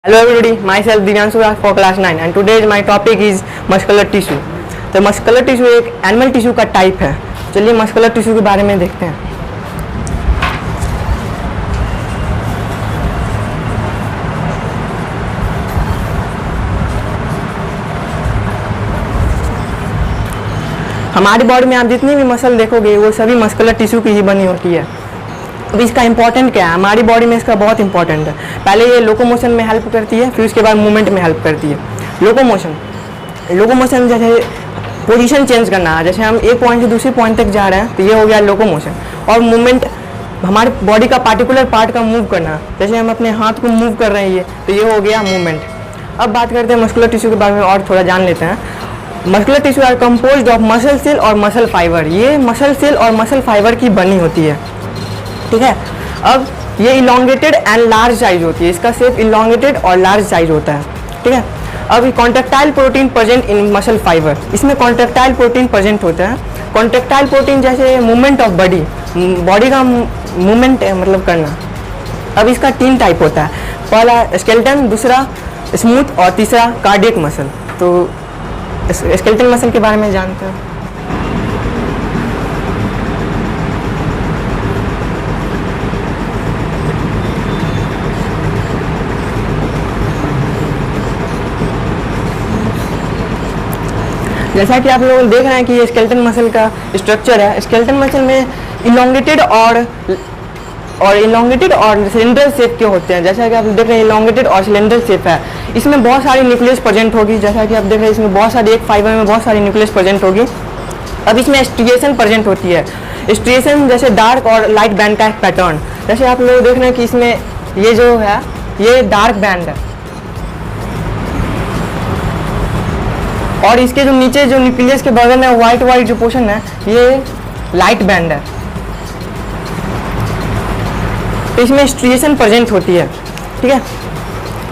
Hello everybody, myself Divyanshu Raj for class 9 and today my topic is muscular tissue. तो muscular tissue एक animal tissue का type है. चलिए muscular tissue के बारे में देखते हैं. हमारी बॉडी में आप जितनी भी मसल देखोगे वो सभी मस्कुलर टिश्यू की ही बनी होती है. अब इसका इंपॉर्टेंट क्या है? हमारी बॉडी में इसका बहुत इंपॉर्टेंट है. पहले ये लोकोमोशन में हेल्प करती है, फिर उसके बाद मूवमेंट में हेल्प करती है. लोकोमोशन जैसे पोजीशन चेंज करना है, जैसे हम एक पॉइंट से दूसरे पॉइंट तक जा रहे हैं तो ये हो गया लोकोमोशन. और मूवमेंट हमारे बॉडी का पार्टिकुलर पार्ट का मूव करना, जैसे हम अपने हाथ को मूव कर रहे हैं तो ये हो गया मूवमेंट. अब बात करते हैं मस्कुलर टिश्यू के बारे में और थोड़ा जान लेते हैं. Muscular tissue are composed of muscle cell और मसल फाइबर. ये मसल सेल और मसल फाइबर की बनी होती है. ठीक है. अब ये इलोंगेटेड एंड लार्ज साइज होती है. इसका शेप इलोंगेटेड और लार्ज साइज होता है. ठीक है. अब contractile protein present in muscle fibre. इसमें कॉन्ट्रेक्टाइल प्रोटीन प्रेजेंट होता है. कॉन्ट्रेक्टाइल प्रोटीन जैसे मूवमेंट ऑफ बॉडी का मूवमेंट मतलब करना. अब इसका 3 टाइप होता है. पहला स्केलेटन, दूसरा स्मूथ और तीसरा कार्डियक मसल. तो स्केलेटन मसल के बारे में जानते हैं. जैसा कि आप लोग देख रहे हैं कि ये स्केलेटन मसल का स्ट्रक्चर है. स्केलेटन मसल में इलोंगेटेड और सिलेंडर शेप के होते हैं. जैसा कि आप देख रहे हैं इलोंगेटेड और सिलेंडर शेप है. इसमें बहुत सारी न्यूक्लियस प्रेजेंट होगी. जैसा कि आप देख रहे हैं इसमें बहुत सारी, एक फाइबर में बहुत सारी न्यूक्लियस प्रेजेंट होगी. अब इसमें स्ट्रिएशन प्रेजेंट होती है. स्ट्रिएशन जैसे डार्क और लाइट बैंड का एक पैटर्न. जैसे आप लोग देख रहे हैं कि इसमें ये जो है ये डार्क बैंड है और इसके जो नीचे जो न्यूक्लियस के बगल में वाइट जो पोर्शन है ये लाइट बैंड है. तो इसमें स्ट्रिएशन प्रेजेंट होती है. ठीक है.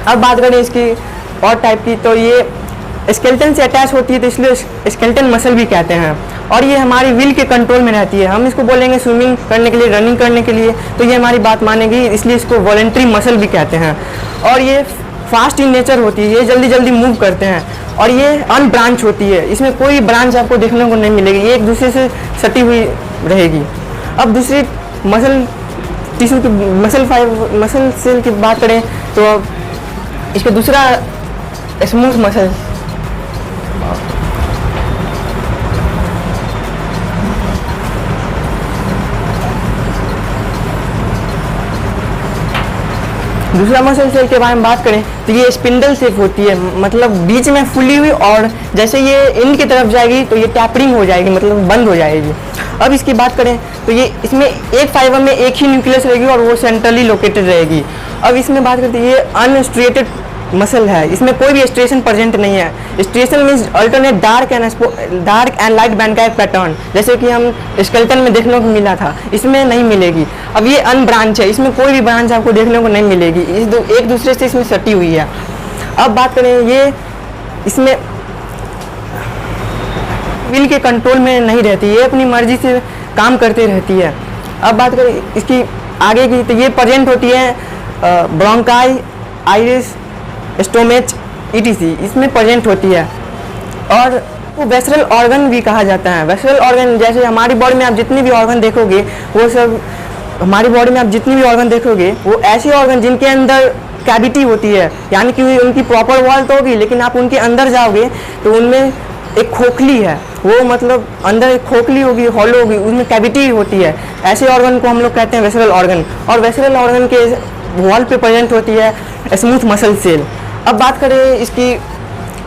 अब बात करें इसकी और टाइप की, तो ये स्केलेटन से अटैच होती है तो इसलिए स्केलेटन मसल भी कहते हैं. और ये हमारी विल के कंट्रोल में रहती है. हम इसको बोलेंगे स्विमिंग करने के लिए, रनिंग करने के लिए, तो ये हमारी बात मानेगी, इसलिए इसको वॉलंटरी मसल भी कहते हैं. और ये फास्ट इन नेचर होती है. ये जल्दी जल्दी मूव करते हैं. और ये अनब्रांच होती है. इसमें कोई ब्रांच आपको देखने को नहीं मिलेगी. ये एक दूसरे से सटी हुई रहेगी. अब दूसरी मसल टिश्यू की मसल सेल की बात करें तो इसका दूसरा स्मूथ मसल. दूसरा मसल सेल के बारे में बात करें तो ये स्पिंडल शेप होती है. मतलब बीच में फुली हुई और जैसे ये इन की तरफ जाएगी तो ये टैपरिंग हो जाएगी, मतलब बंद हो जाएगी. अब इसकी बात करें तो ये इसमें एक फाइबर में एक ही न्यूक्लियस रहेगी और वो सेंट्रली लोकेटेड रहेगी. अब इसमें बात करते हैं ये अनस्ट्रिएटेड मसल है. इसमें कोई भी स्ट्रिएशन प्रेजेंट नहीं है. Striation means alternate dark and light band का एक पैटर्न, जैसे कि हम स्केलेटन में देखने को मिला था, इसमें नहीं मिलेगी. अब ये अनब्रांच है. इसमें कोई भी ब्रांच आपको देखने को नहीं मिलेगी. एक दूसरे से इसमें सटी हुई है. अब बात करें ये इसमें विल के कंट्रोल में नहीं रहती. ये अपनी मर्जी से काम करती रहती है. अब बात करें इसकी आगे की तो ये प्रेजेंट होती है ब्रोंकाई, आइरिस, स्टोमेच, ईटीसी. इसमें प्रेजेंट होती है. और वो वेसरल ऑर्गन भी कहा जाता है. वेसरल ऑर्गन जैसे हमारी बॉडी में आप जितनी भी ऑर्गन देखोगे वो सब हमारी बॉडी में आप जितनी भी ऑर्गन देखोगे वो ऐसे ऑर्गन जिनके अंदर कैविटी होती है, यानी कि उनकी प्रॉपर वॉल तो होगी लेकिन आप उनके अंदर जाओगे तो उनमें एक खोखली है. वो मतलब अंदर एक खोखली होगी, हॉलो होगी, उसमें कैविटी होती है. ऐसे ऑर्गन को हम लोग कहते हैं वेसरल ऑर्गन. और वेसरल ऑर्गन के वॉल पे प्रेजेंट होती है स्मूथ मसल सेल. अब बात करें इसकी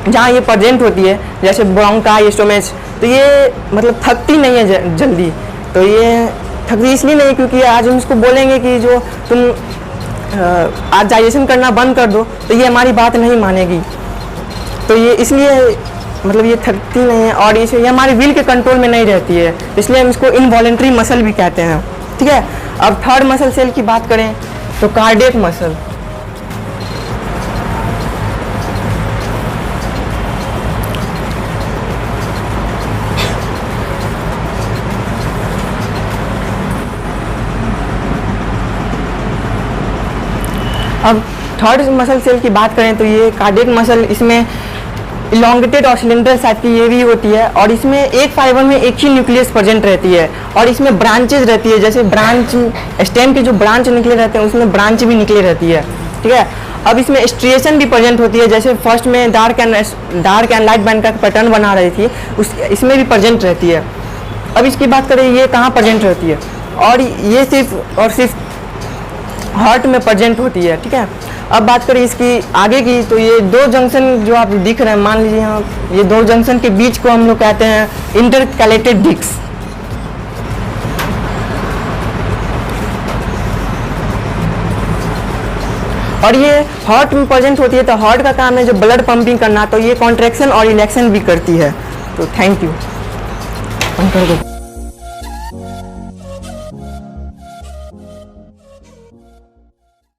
जहाँ ये प्रेजेंट होती है जैसे ब्रोंकाई, स्टोमेच, तो ये मतलब थकती नहीं है जल्दी. तो ये थकती इसलिए नहीं क्योंकि आज हम इसको बोलेंगे कि जो तुम आज डाइजेशन करना बंद कर दो तो ये हमारी बात नहीं मानेगी. तो ये इसलिए मतलब ये थकती नहीं है और ये हमारी विल के कंट्रोल में नहीं रहती है, इसलिए हम इसको इनवॉलेंट्री मसल भी कहते हैं. ठीक है. अब थर्ड मसल सेल की बात करें तो कार्डियक मसल. अब थर्ड मसल सेल की बात करें तो ये कार्डियक मसल, इसमें इलोंगेटेड और सिलेंडर साइज की ये भी होती है, और इसमें एक फाइबर में एक ही न्यूक्लियस प्रेजेंट रहती है, और इसमें ब्रांचेज रहती है, जैसे ब्रांच स्टेम के जो ब्रांच निकले रहते हैं उसमें ब्रांच भी निकली रहती है, ठीक है। अब इसमें स्ट्रिएशन भी प्रेजेंट होती है, जैसे फर्स्ट में डार्क एंड लाइट बैंड का पैटर्न बना रही थी, इसमें भी प्रेजेंट रहती है। अब इसकी बात करें ये कहाँ प्रेजेंट रहती है, और ये सिर्फ हार्ट में प्रेजेंट होती है, ठीक है। अब बात करें इसकी आगे की, तो ये दो जंक्शन जो आप दिख रहे हैं, मान लीजिए यहाँ ये दो जंक्शन के बीच को हम लोग कहते हैं इंटरकैलेटेड डिस्क। और ये हार्ट में प्रेजेंट होती है, तो हार्ट का काम है जो ब्लड पंपिंग करना, तो ये कॉन्ट्रैक्शन और रिलैक्शन भी करती है। तो थैंक यू।